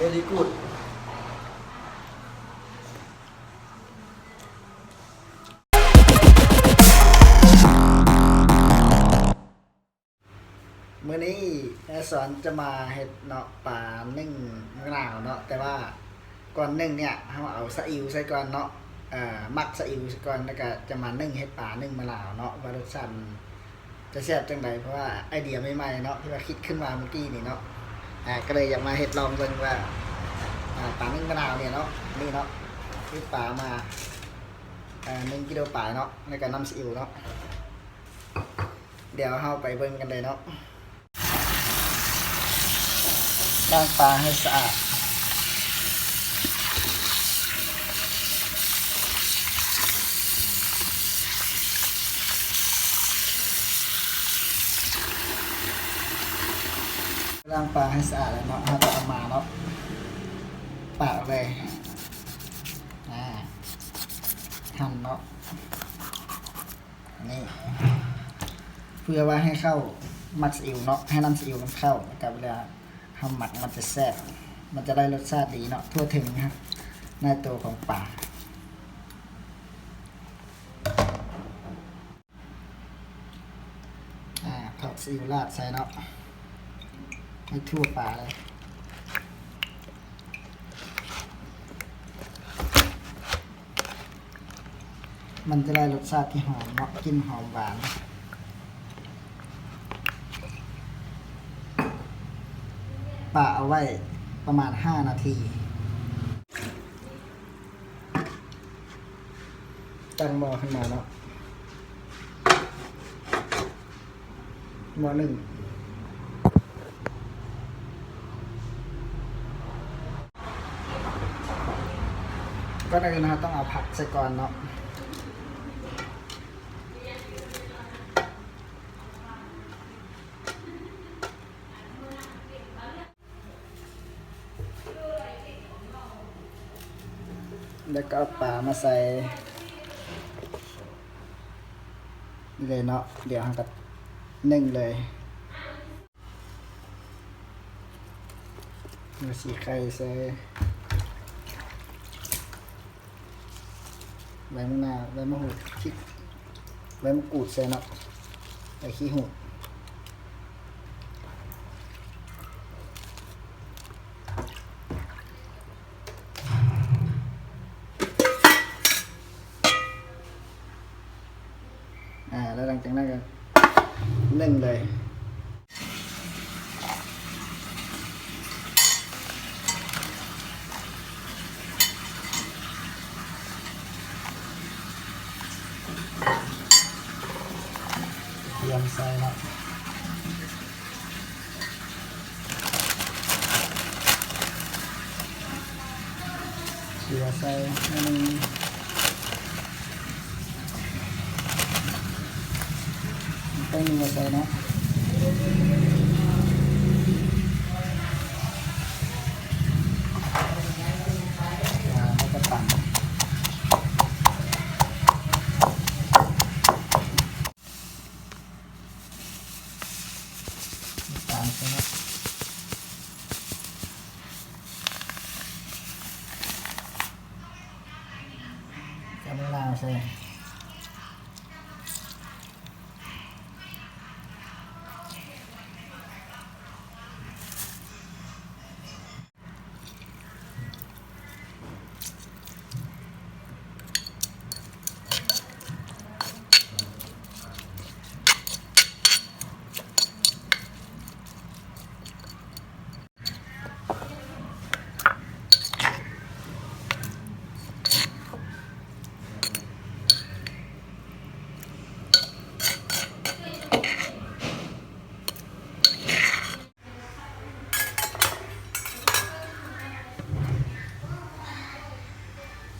very good มื้อนี้แม่สอนจะมาเฮ็ดเนาะปลานึ่งมะนาวเนาะแต่ว่าก่อนนึ่งเนี่ยเราเอาซีอิ๊วใส่ก่อนเนาะมักซีอิ๊วใส่ก่อนแล้วก็จะมานึ่งเฮ็ดปลานึ่งมะนาวเนาะว่ารสชาติจะแซ่บจังไดเพราะว่าไอเดียใหม่ๆเนาะที่ว่าคิดขึ้นมาเมื่อกี้นี่เนาะก็เลยอยากมาเฮ็ดลองเบิ่งว่าปลานึ่งมะนาวเนี่ยเนาะนี่เนาะซื้อปลามา1 กิโลปลายเนาะแล้วก็น้ำซีอิ๊วเนาะเดี๋ยวเราไปเบิ่งกันเลยเนาะล้างปลาให้สะอาดล้างปลาให้สะอาดแล้วเนาะเราจะเอามาเนาะปากเลยหั่นเนาะนี่เพื่อว่าให้เข้ามักซีอิ๊วเนาะให้น้ำซีอิ๊วมันเข้ากับเวลาทำหมักมันจะแซ่บมันจะได้รสชาติดีเนาะทั่วถึงนะครับในตัวของปลาผักซีอิ๊วราดใส่เนาะให้ทั่วปลาเลยมันจะได้รสชาติที่หอมเนาะกลิ่นหอมหวานปะเอาไว้ประมาณ5 นาทีตั้งหม้อขึ้นมาเนาะหม้อ1ก็ได้นะครับต้องเอาผักใส่ก่อนเนาะแล้วก็เอาปลามาใส่เลยเนาะเดี๋ยวเราก็นึ่งเลยมาสีไข่ใส่ใบมะนาวใบมะหูดขี้ใบมะกรูดใส่เนาะใส่ขี้หูดแล้วหลังจากนั้นก็นึ่งเลยเตรียมใส่เนาะเดี๋ยวใส่ให้มันต้องมีใส่เนาะแล้วก็ปั่นปั่นใช่ไหมจะไม่ลาวใช่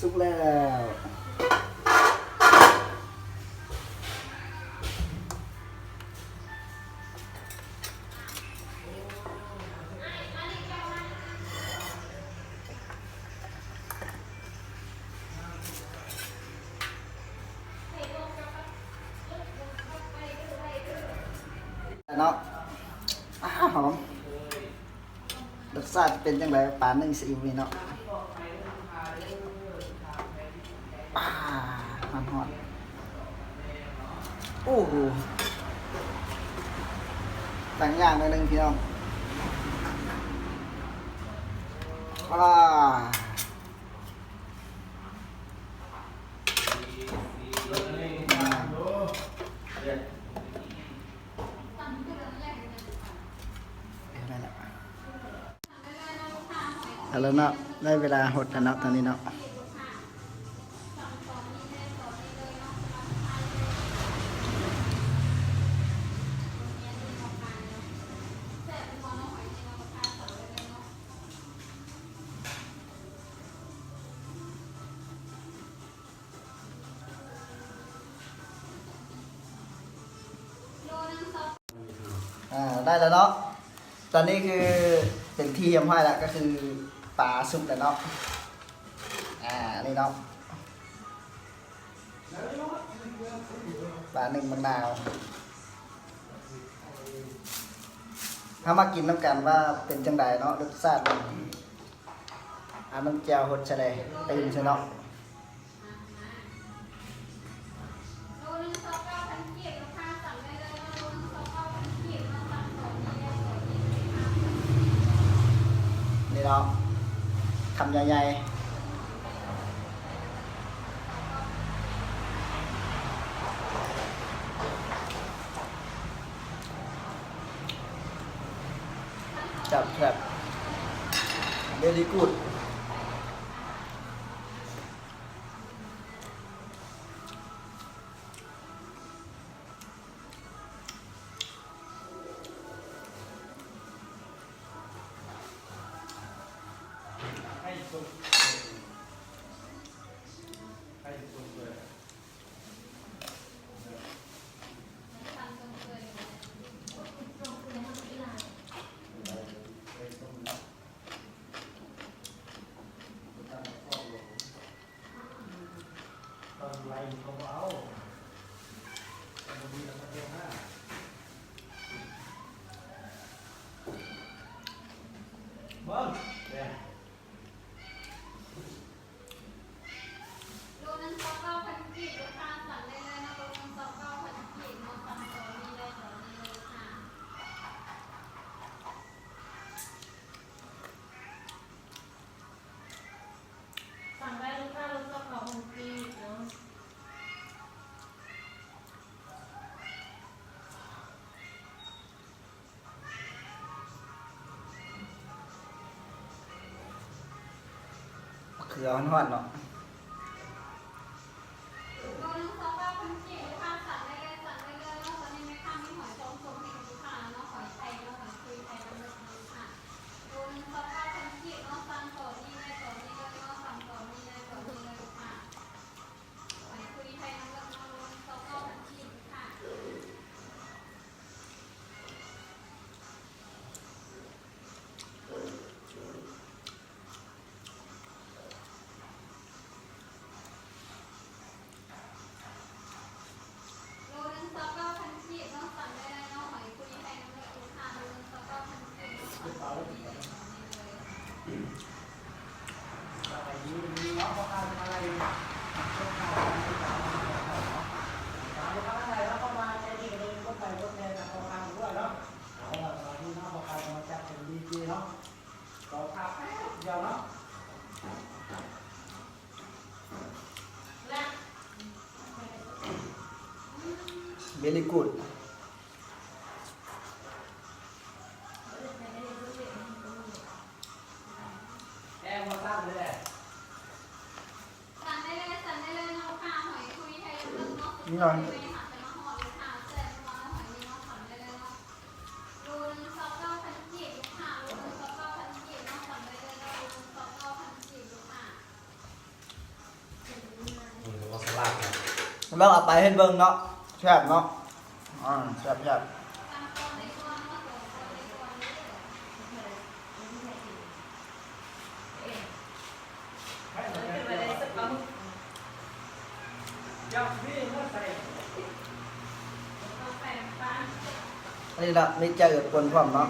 สุกแล้วเนาะหอมรส ชาติเป็นจังไดปลานึ่งซีอิ๊วนี่เนาะมันฮอดโอ้โหต่างอย่างหน่อยหนึงพี่น้องแล้วเนาะได้เวลาหดแล้วเนาะตอนนี้เนาะได้แล้วเนาะตอนนี้คือเป็นที่ยำห้อยแล้วก็คือปลาสุกแล้วเนาะนี่เนาะปลาหนึ่งมะนาวถ้ามากินน้ำกันว่าเป็นจังใดเนาะรสชาติมันแจ่วหดเฉลยตื่นใช่เนาะนี่เนาะคำใหญ่ๆจับแบบเดลิกูดคือเอาห่อนๆเนาะเบลิกูดนี่หน่อยเราเอาไปให้เบิ่งเนาะแซ่บเนาะแซ่บนี่ละนี่จะเอิบปนพร้อมเนาะ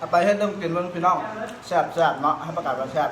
เอาไปเฮ็ดน้ำกินเบิ่งพี่น้องแซ่บๆเนาะให้ประกาศว่าแซ่บ